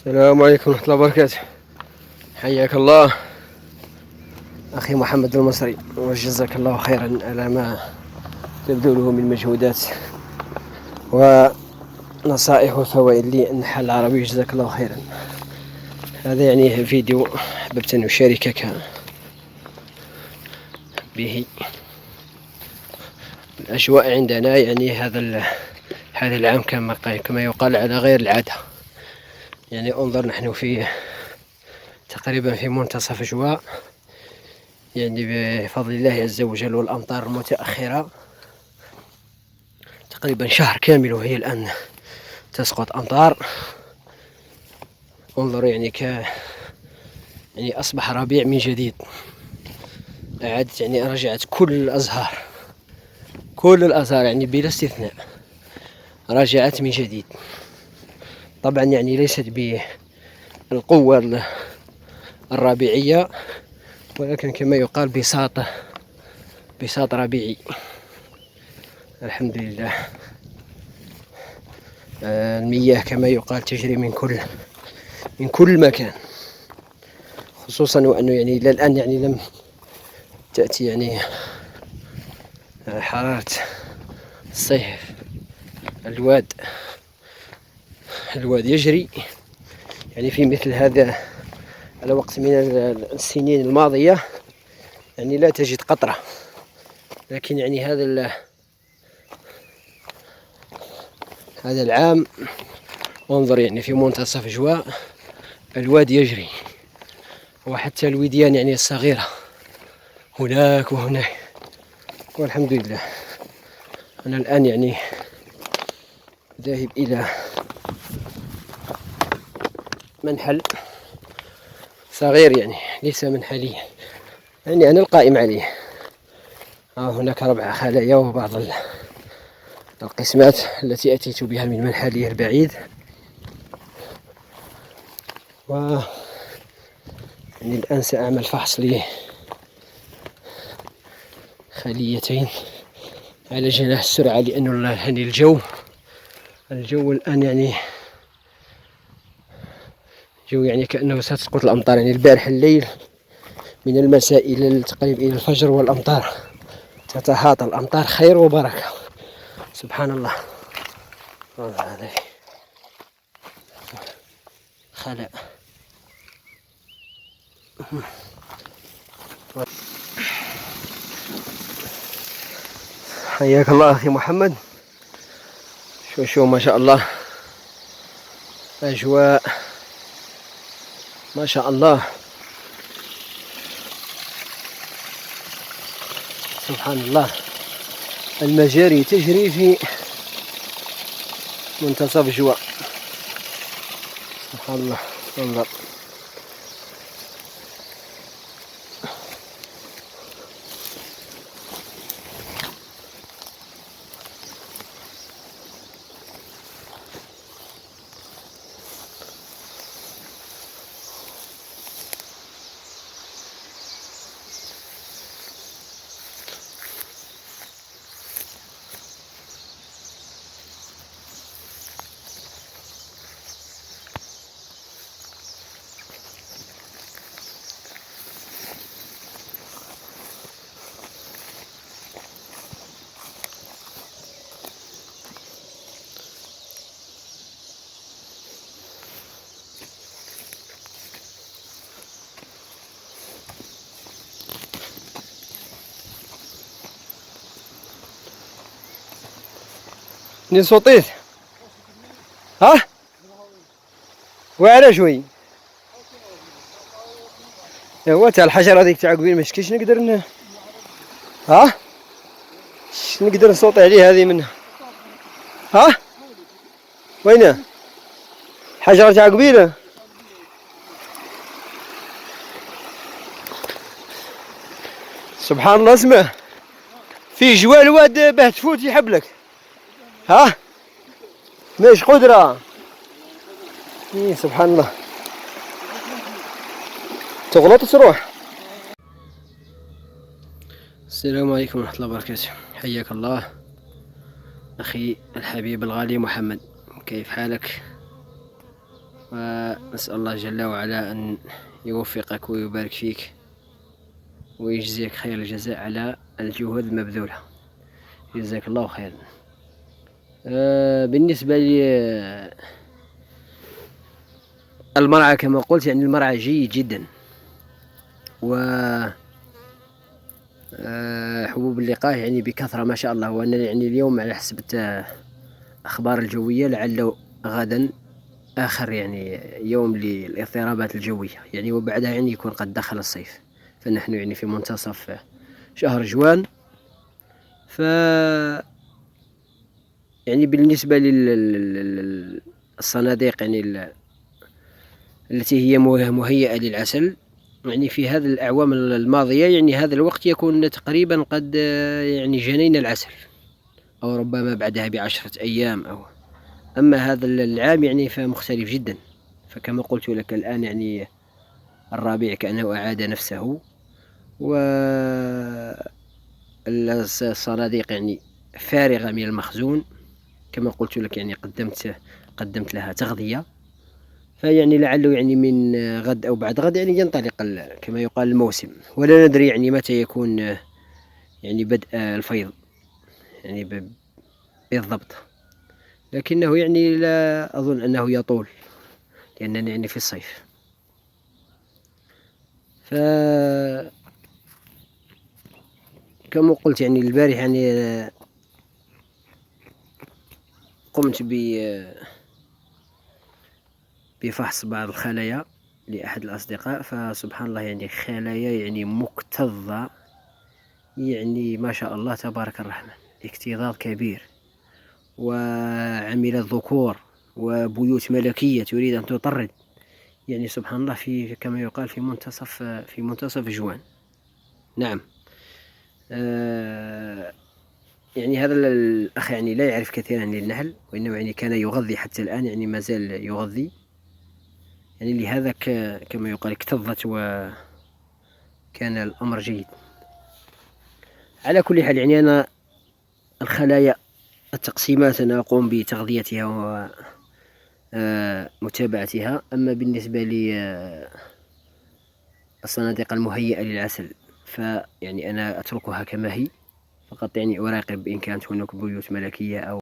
السلام عليكم ورحمة الله وبركاته. حياك الله أخي محمد المصري، وجزاك الله خيرا على ما تبذله من مجهودات ونصائح وفوائد للنحل العربي. جزاك الله خيرا. هذا يعني فيديو أحببت أن أشاركك به. الأجواء عندنا يعني هذا العام كما يقال على غير العادة. يعني انظر، نحن تقريبا في منتصف جواء، يعني بفضل الله عز وجل والأمطار المتأخرة تقريبا شهر كامل وهي الآن تسقط أمطار. انظر يعني يعني أصبح ربيع من جديد. أعادت يعني رجعت كل الأزهار يعني بلا استثناء رجعت من جديد. طبعا يعني ليست بالقوة الربيعية، ولكن كما يقال بساط ربيعي. الحمد لله. المياه كما يقال تجري من كل مكان، خصوصا وأنه يعني إلى الآن يعني لم تأتي يعني حرارة الصيف. الواد يجري يعني في مثل هذا الوقت من السنين الماضية يعني لا تجد قطرة، لكن يعني هذا العام انظر يعني في منتصف جواء الواد يجري، وحتى الوديان يعني الصغيرة هناك وهناك. والحمد لله. أنا الآن يعني ذاهب إلى منحل صغير، يعني ليس منحلي، يعني أنا القائم عليه. هناك 4 خلايا وبعض القسمات التي أتيت بها من منحلي البعيد. يعني الآن سأعمل فحص لخليتين على جناح السرعة، لأنه يعني الجو الآن يعني كأنه ستسقط الأمطار. يعني البارح الليل من المساء إلى تقريبا إلى الفجر والأمطار تتهاطل، الأمطار خير وبركة. سبحان الله. هذا خلاء. حياك الله أخي محمد. شو ما شاء الله، أجواء ما شاء الله. سبحان الله. المجاري تجري في منتصف جواء. سبحان الله. انظر. منين صوتيت؟ ها؟ واعرة شوي. هو تاع الحجر هذيك تاع قبيل مشكيش نقدر ها؟ نقدر نصوتي عليه هذه منها. ها؟ وينه؟ الحجر تاع قبيله. سبحان الله. اسمه في جوا الواد باه تفوت يحبلك. ها؟ ماش قدرة. سبحان الله. تغلط تروح. السلام عليكم ورحمة الله وبركاته. حياك الله أخي الحبيب الغالي محمد، كيف حالك؟ ونسأل الله جل وعلا أن يوفقك ويبارك فيك ويجزيك خير الجزاء على الجهود المبذولة. جزاك الله خيرا. بالنسبة لي المرعى كما قلت، يعني المرعى جيد جدا، و حبوب اللقاح يعني بكثرة ما شاء الله. وأنا يعني اليوم على حسب الأخبار الجوية لعل غدا آخر يعني يوم للاضطرابات الجوية يعني، وبعدها يعني يكون قد دخل الصيف، فنحن يعني في منتصف شهر جوان. ف يعني بالنسبة للصناديق يعني التي هي مهيئة للعسل، يعني في هذه الأعوام الماضية يعني هذا الوقت يكون تقريبا قد يعني جنينا العسل، أو ربما بعدها ب10 أيام أما هذا العام يعني فمختلف جدا. فكما قلت لك الآن يعني الربيع كأنه أعاد نفسه، والصناديق يعني فارغة من المخزون. كما قلت لك يعني قدمت لها تغذية، فيعني لعله يعني من غد أو بعد غد يعني ينطلق كما يقال الموسم، ولا ندري يعني متى يكون يعني بدء الفيض يعني بالضبط، لكنه يعني لا أظن أنه يطول لأننا يعني في الصيف. ف كما قلت يعني البارح يعني قمت بفحص بعض الخلايا لأحد الأصدقاء، فسبحان الله يعني خلايا يعني مكتظة، يعني ما شاء الله تبارك الرحمن، اكتظاظ كبير، وعمل الذكور وبيوت ملكية تريد أن تطرد، يعني سبحان الله في كما يقال في منتصف جوان. نعم. يعني هذا الأخ يعني لا يعرف كثيرا للنحل، وإنما يعني كان يغذي حتى الآن، يعني ما زال يغذي، يعني لهذا كما يقال اكتظت وكان الأمر جيد. على كل حال يعني أنا الخلايا التقسيمات أنا أقوم بتغذيتها ومتابعتها. أما بالنسبة لي الصناديق المهيئة للعسل فيعني أنا أتركها كما هي فقط، يعني أراقب إن كانت هناك بيوت ملكية أو